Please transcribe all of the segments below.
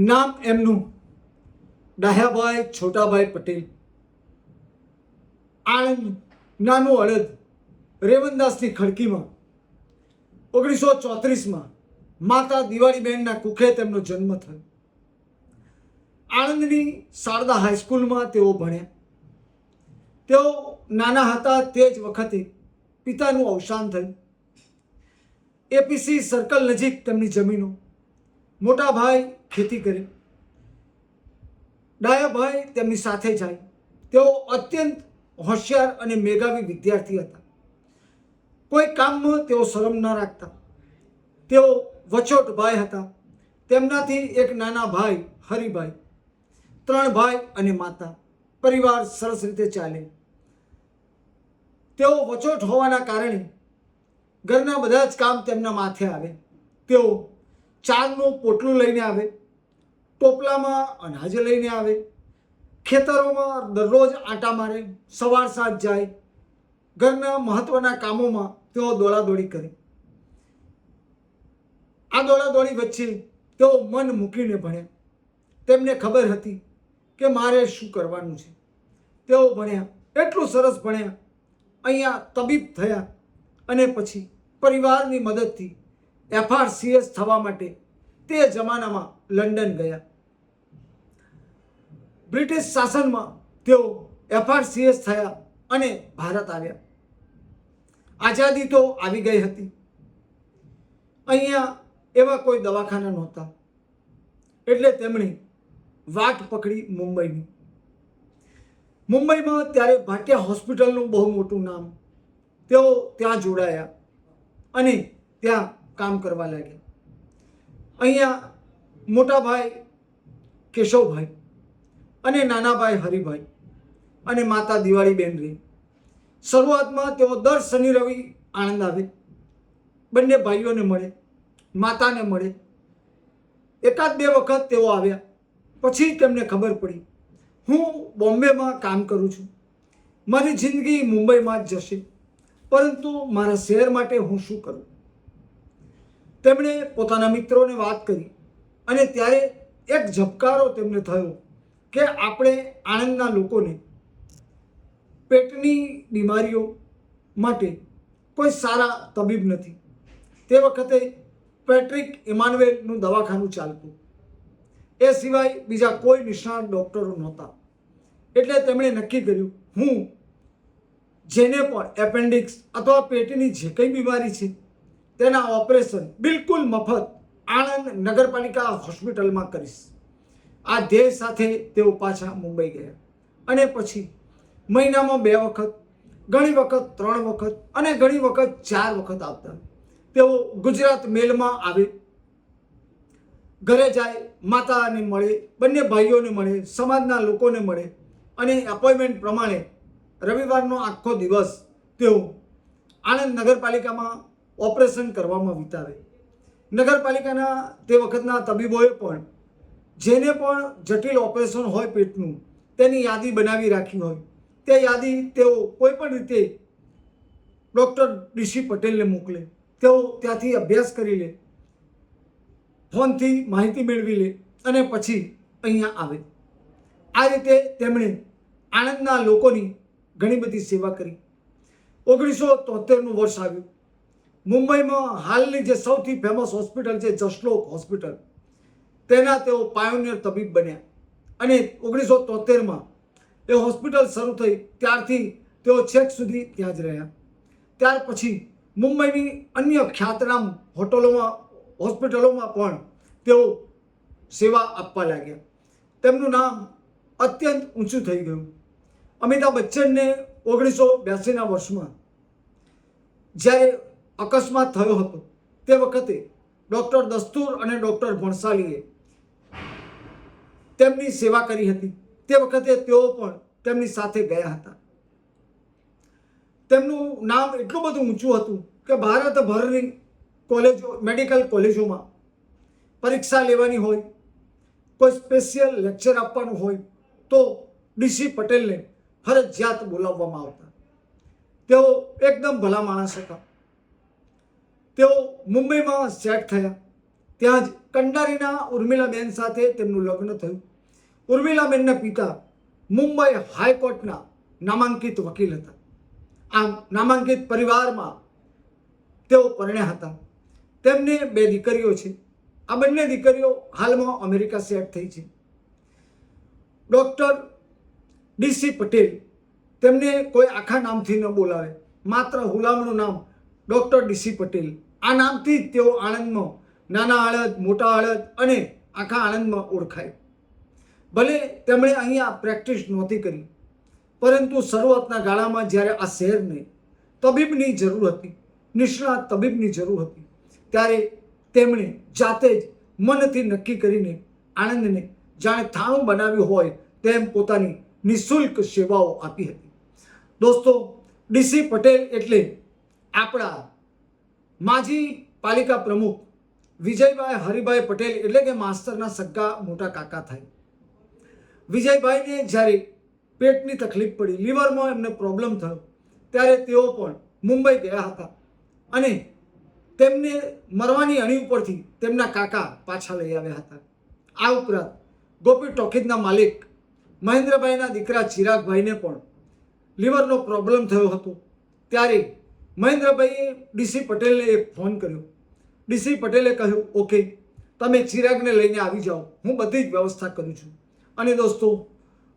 નામ એમનું ડાહ્યાભાઈ છોટાભાઈ પટેલ, આણંદ નાનું હળદ રેવનદાસની ખડકીમાં 1934માં માતા દિવાળીબેનના કુખે તેમનો જન્મ થયો. આણંદની શારદા હાઈસ્કૂલમાં તેઓ ભણ્યા. તેઓ નાના હતા તે જ વખતે પિતાનું અવસાન થયું. એપીસી સર્કલ નજીક તેમની જમીનો. મોટા ભાઈ ખેતી કરે, ડાયાભાઈ તેમની સાથે જાય. તેઓ અત્યંત હોશિયાર અને મેધાવી વિદ્યાર્થી હતા. કોઈ કામમાં તેઓ શરમ ન રાખતા. તેઓ વચોટ ભાઈ હતા. તેમનાથી એક નાના ભાઈ હરિભાઈ, 3 ભાઈ અને માતા. પરિવાર સરસ રીતે ચાલે. તેઓ વચોટ હોવાના કારણે ઘરના બધા જ કામ તેમના માથે આવે. તેઓ ચારનું પોટલું લઈને આવે, ટોપલામાં અનાજ લઈને આવે, ખેતરોમાં દરરોજ આંટા મારે, સવાર સાંજ જાય. ઘરના મહત્વના કામોમાં તેઓ દોડાદોડી કરે. આ દોડાદોડી વચ્ચે તેઓ મન મૂકીને ભણ્યા. તેમને ખબર હતી કે મારે શું કરવાનું છે. તેઓ ભણ્યા, એટલું સરસ ભણ્યા, અહીંયા તબીબ થયા અને પછી પરિવારની મદદથી FRCS થવા માટે તે જમાનામાં લંડન ગયા. બ્રિટિશ શાસનમાં તેઓ FRCS થયા અને ભારત આવ્યા. આઝાદી તો આવી ગઈ હતી. અહીંયા એવા કોઈ દવાખાના નહોતા, એટલે તેમણે વાટ પકડી મુંબઈની. મુંબઈમાં ત્યારે ભાટિયા હોસ્પિટલનું બહુ મોટું નામ. તેઓ ત્યાં જોડાયા અને ત્યાં કામ કરવા લાગ્યા. અહીંયા મોટા ભાઈ કેશવભાઈ અને નાના ભાઈ હરિભાઈ અને માતા દિવાળીબેન રહી. શરૂઆતમાં તેઓ દર શનિ રવિ આણંદ આવે. બંને ભાઈઓને મળે, માતાને મળે. 1-2 વખત તેઓ આવ્યા. પછી તેમને ખબર પડી હું બોમ્બેમાં કામ કરું છું, મારી જિંદગી મુંબઈમાં જ જશે, પરંતુ મારા શહેર માટે હું શું કરું. તેમણે પોતાના મિત્રોને વાત કરી અને ત્યારે એક ઝબકારો તેમને થયો કે આપણે આણંદના લોકોને પેટની બીમારીઓ માટે કોઈ સારા તબીબ નથી. તે વખતે પેટ્રિક ઇમાનુએલનું દવાખાનું ચાલતું. એ સિવાય બીજા કોઈ નિષ્ણાત ડૉક્ટરો નહોતા. એટલે તેમણે નક્કી કર્યું હું જેને પણ એપેન્ડિક્સ અથવા પેટની જે કંઈ બીમારી છે તેના ઓપરેશન બિલકુલ મફત આણંદ નગરપાલિકા હોસ્પિટલમાં કરીશ. આ ધ્યેય સાથે તેઓ પાછા મુંબઈ ગયા અને પછી મહિનામાં 2 વખત, ઘણી વખત 3 વખત અને ઘણી વખત 4 વખત આવતા. તેઓ ગુજરાત મેલમાં આવે, ઘરે જાય, માતાને મળે, બંને ભાઈઓને મળે, સમાજના લોકોને મળે અને એપોઇન્ટમેન્ટ પ્રમાણે રવિવારનો આખો દિવસ તેઓ આણંદ નગરપાલિકામાં ઓપરેશન કરવામાં વિતાવે. નગરપાલિકાના તે વખતના તબીબોએ પણ જેને પણ જટિલ ઓપરેશન હોય પેટનું તેની યાદી બનાવી રાખી હોય. તે યાદી તેઓ કોઈ પણ રીતે ડૉક્ટર DC પટેલને મોકલે. તેઓ ત્યાંથી અભ્યાસ કરી લે, ફોનથી માહિતી મેળવી લે અને પછી અહીંયા આવે. આ રીતે તેમણે આણંદના લોકોની ઘણી બધી સેવા કરી. 1973નું વર્ષ આવ્યું. મુંબઈમાં હાલની જે સૌથી ફેમસ હોસ્પિટલ છે જસલોક હોસ્પિટલ, તેના તેઓ પાયોનિયર તબીબ બન્યા અને 1973માં એ હોસ્પિટલ શરૂ થઈ ત્યારથી તેઓ છેક સુધી ત્યાં જ રહ્યા. ત્યાર પછી મુંબઈની અન્ય ખ્યાતનામ હોસ્પિટલોમાં પણ તેઓ સેવા આપવા લાગ્યા. તેમનું નામ અત્યંત ઊંચું થઈ ગયું. અમિતાભ બચ્ચનને 1982ના વર્ષમાં જ્યારે અકસ્માત થયો હતો તે વખતે ડૉક્ટર દસ્તુર અને ડૉક્ટર ભણસાલીએ તેમની સેવા કરી હતી. તે વખતે તેઓ પણ તેમની સાથે ગયા હતા. તેમનું નામ એટલું બધું ઊંચું હતું કે ભારતભરની કોલેજો, મેડિકલ કોલેજોમાં પરીક્ષા લેવાની હોય, કોઈ સ્પેશિયલ લેક્ચર આપવાનું હોય તો DC પટેલને ફરજિયાત બોલાવવામાં આવતા. તેઓ એકદમ ભલા માણસ હતા. તેઓ મુંબઈમાં સેટ થયા. ત્યાં જ કંડારીના ઉર્મિલાબેન સાથે તેમનું લગ્ન થયું. ઉર્મિલાબેનના પિતા મુંબઈ હાઈકોર્ટના નામાંકિત વકીલ હતા. આમ નામાંકિત પરિવારમાં તેઓ પરણ્યા હતા. તેમને 2 દીકરીઓ છે. આ બંને દીકરીઓ હાલમાં અમેરિકા સેટ થઈ છે. ડૉક્ટર ડીસી પટેલ, તેમને કોઈ આખા નામથી ન બોલાવે, માત્ર હુલામણું નામ ડૉક્ટર ડીસી પટેલ. આ નામથી જ તેઓ આણંદમાં નાના હળદ, મોટા હળદ અને આખા આણંદમાં ઓળખાય. ભલે તેમણે અહીંયા પ્રેક્ટિસ નહોતી કરી, પરંતુ શરૂઆતના ગાળામાં જ્યારે આ શહેરને તબીબની જરૂર હતી, નિષ્ણાત તબીબની જરૂર હતી, ત્યારે તેમણે જાતે જ મનથી નક્કી કરીને આણંદને જાણે થાણું બનાવ્યું હોય તેમ પોતાની નિઃશુલ્ક સેવાઓ આપી હતી. દોસ્તો, ડીસી પટેલ એટલે આપણા માજી પાલિકા પ્રમુખ વિજયભાઈ હરિભાઈ પટેલ, એટલે કે માસ્તરના સગા મોટા કાકા થાય. વિજયભાઈને જ્યારે પેટની તકલીફ પડી, લીવરમાં એમને પ્રોબ્લેમ થયો, ત્યારે તેઓ પણ મુંબઈ ગયા હતા અને તેમને મરવાની અણી ઉપરથી તેમના કાકા પાછા લઈ આવ્યા હતા. આ ઉપરાંત ગોપી ટોકીઝના માલિક મહેન્દ્રભાઈના દીકરા ચિરાગભાઈને પણ લીવરનો પ્રોબ્લેમ થયો હતો. ત્યારે મહેન્દ્રભાઈએ ડીસી પટેલને એક ફોન કર્યો. ડીસી પટેલે કહ્યું, ઓકે, તમે ચિરાગને લઈને આવી જાઓ, હું બધી જ વ્યવસ્થા કરું છું. અને દોસ્તો,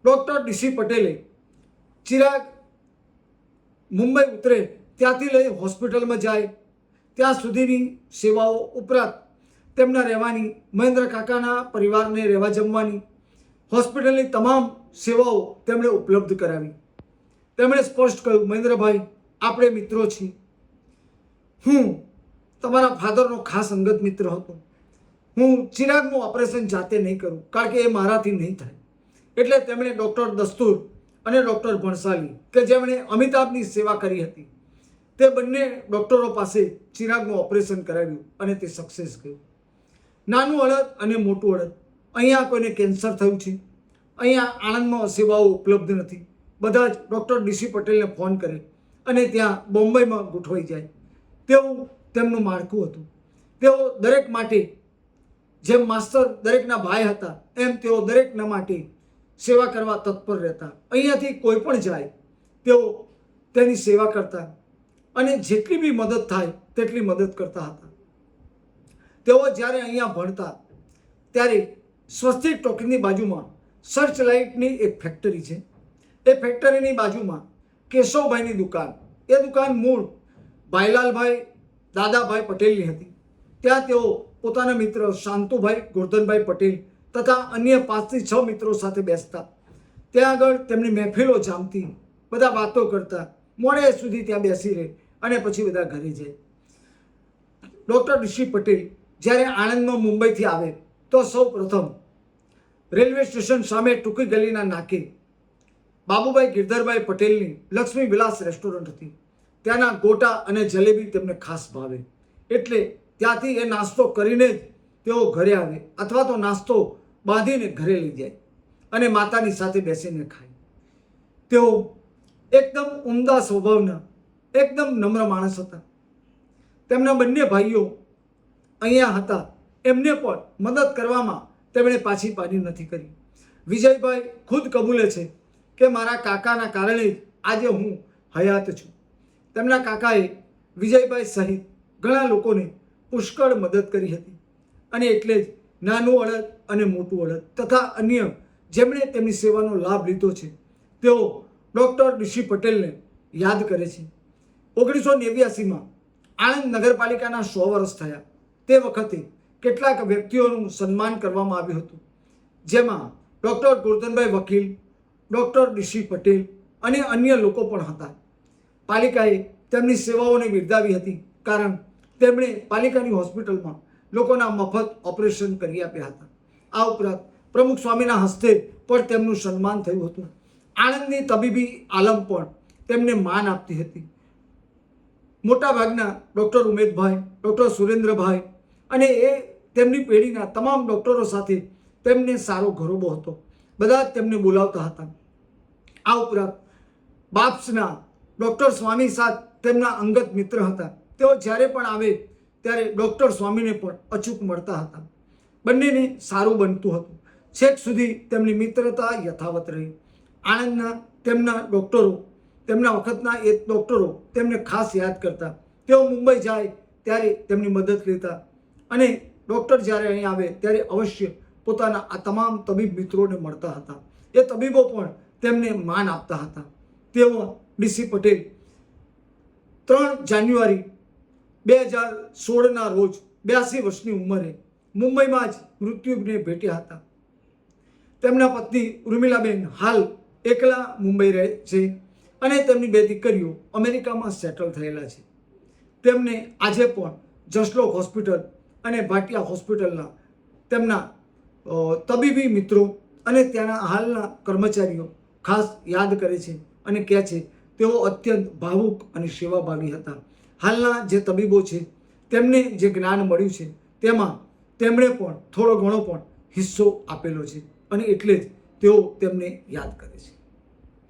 ડૉક્ટર ડીસી પટેલે ચિરાગ મુંબઈ ઉતરે ત્યાંથી લઈ હોસ્પિટલમાં જાય ત્યાં સુધીની સેવાઓ ઉપરાંત તેમના રહેવાની, મહેન્દ્ર કાકાના પરિવારને રહેવા જમવાની, હોસ્પિટલની તમામ સેવાઓ તેમણે ઉપલબ્ધ કરાવી. તેમણે સ્પષ્ટ કહ્યું, મહેન્દ્રભાઈ, આપણે મિત્રો છીએ. હું તમારા ફાધરનો ખાસ અંગત મિત્ર હતો. હું ચિરાગનું ઓપરેશન જાતે નહીં કરું, કારણ કે એ મારાથી નહીં થાય. એટલે તેમણે ડૉક્ટર દસ્તુર અને ડૉક્ટર ભણસાલી, કે જેમણે અમિતાભની સેવા કરી હતી, તે બંને ડૉક્ટરો પાસે ચિરાગનું ઓપરેશન કરાવ્યું અને તે સક્સેસ ગયું. નાનું હળદ અને મોટું હળદ, અહીંયા કોઈને કેન્સર થયું છે, અહીંયા આણંદમાં સેવાઓ ઉપલબ્ધ નથી, બધા જ ડૉક્ટર ડીસી પટેલને ફોન કરે અને ત્યાં બોમ્બેમાં ગોઠવાઈ જાય. તેવું તેમનું માળખું હતું. તેઓ દરેક માટે, જેમ માસ્તર દરેકના ભાઈ હતા, એમ તેઓ દરેકના માટે સેવા કરવા તત્પર રહેતા. અહીંયાથી કોઈ પણ જાય તેઓ તેની સેવા કરતા અને જેટલી બી મદદ થાય તેટલી મદદ કરતા હતા. તેઓ જ્યારે અહીંયા ભણતા ત્યારે સ્વસ્તિક ટોકીઝની બાજુમાં સર્ચ લાઇટની એક ફેક્ટરી છે. એ ફેક્ટરીની બાજુમાં કેશવભાઈની દુકાન, એ દુકાન મૂળ ભાઈલાલભાઈ દાદાભાઈ પટેલની હતી. ત્યાં તેઓ પોતાના મિત્ર શાંતુભાઈ ગોરધનભાઈ પટેલ તથા અન્ય 5 થી 6 મિત્રો સાથે બેસતા. ત્યાં આગળ તેમની મહેફિલો જામતી, બધા વાતો કરતા, મોડે સુધી ત્યાં બેસી રહે અને પછી બધા ઘરે જાય. ડૉક્ટર ડીસી પટેલ જ્યારે આણંદમાં મુંબઈથી આવે તો સૌ પ્રથમ રેલવે સ્ટેશન સામે ટૂંકી ગલીના નાકે બાબુભાઈ ગિરધરભાઈ પટેલની લક્ષ્મી વિલાસ રેસ્ટોરન્ટ હતી. ત્યાંના ગોટા અને જલેબી તેમને ખાસ ભાવે, એટલે ત્યાંથી એ નાસ્તો કરીને જ તેઓ ઘરે આવે અથવા તો નાસ્તો બાંધીને ઘરે લઈ જાય અને માતાની સાથે બેસીને ખાય. તેઓ એકદમ ઉમદા સ્વભાવના, એકદમ નમ્ર માણસ હતા. તેમના બંને ભાઈઓ અહીંયા હતા, એમને પણ મદદ કરવામાં તેમણે પાછી પાની નથી કરી. વિજયભાઈ ખુદ કબૂલે છે કે મારા કાકાના કારણે જ આજે હું હયાત છું. તેમના કાકાએ વિજયભાઈ સહિત ઘણા લોકોને પુષ્કળ મદદ કરી હતી અને એટલે જ નાનું હળદ અને મોટું હળદ તથા અન્ય જેમણે તેમની સેવાનો લાભ લીધો છે તેઓ ડૉક્ટર ડીસી પટેલને યાદ કરે છે. 1989માં આણંદ નગરપાલિકાના 100 વર્ષ થયા. તે વખતે કેટલાક વ્યક્તિઓનું સન્માન કરવામાં આવ્યું હતું, જેમાં ડૉક્ટર ગોરધનભાઈ વકીલ, ડૉક્ટર ડીસી પટેલ અને અન્ય લોકો પણ હતા. પાલિકાએ તેમની સેવાઓને બિરદાવી હતી, કારણ તેમણે પાલિકાની હોસ્પિટલમાં લોકોના મફત ઓપરેશન કરી આપ્યા હતા. આ ઉપરાંત પ્રમુખ સ્વામીના હસ્તે પણ તેમનું સન્માન થયું હતું. આણંદની તબીબી આલમ પણ તેમને માન આપતી હતી. મોટાભાગના ડૉક્ટર ઉમેદભાઈ, ડૉક્ટર સુરેન્દ્રભાઈ અને એ તેમની પેઢીના તમામ ડૉક્ટરો સાથે તેમને સારો ઘરોબો હતો. બધા જ તેમને બોલાવતા હતા. આ ઉપરાંત બાપ્સના ડૉક્ટર સ્વામી સાથે તેમના અંગત મિત્ર હતા. તેઓ જ્યારે પણ આવે ત્યારે ડૉક્ટર સ્વામીને પણ અચૂક મળતા હતા. બંનેને સારું બનતું હતું. છેક સુધી તેમની મિત્રતા યથાવત રહી. આણંદના તેમના ડૉક્ટરો, તેમના વખતના એ ડૉક્ટરો તેમને ખાસ યાદ કરતા. તેઓ મુંબઈ જાય ત્યારે તેમની મદદ લેતા અને ડૉક્ટર જ્યારે અહીં આવે ત્યારે અવશ્ય પોતાના આ તમામ તબીબ મિત્રોને મળતા હતા. એ તબીબો પણ તેમને માન આપતા હતા. તેઓ ડીસી પટેલ 3 જાન્યુઆરી 2016ના રોજ 82 વર્ષની ઉંમરે મુંબઈમાં જ મૃત્યુને ભેટ્યા હતા. તેમના પત્ની ઉર્મિલાબેન હાલ એકલા મુંબઈ રહે છે અને તેમની 2 દીકરીઓ અમેરિકામાં સેટલ થયેલા છે. તેમને આજે પણ જસલોક હોસ્પિટલ અને ભાટિયા હોસ્પિટલના તેમના તબીબી મિત્રો અને ત્યાંના હાલના કર્મચારીઓ ખાસ યાદ કરે છે અને કહે છે તેઓ અત્યંત ભાવુક અને સેવાભાવી હતા. હાલના જે તબીબો છે તેમને જે જ્ઞાન મળ્યું છે તેમાં તેમણે પણ થોડો ઘણો પણ હિસ્સો આપેલો છે અને એટલે જ તેઓ તેમને યાદ કરે છે.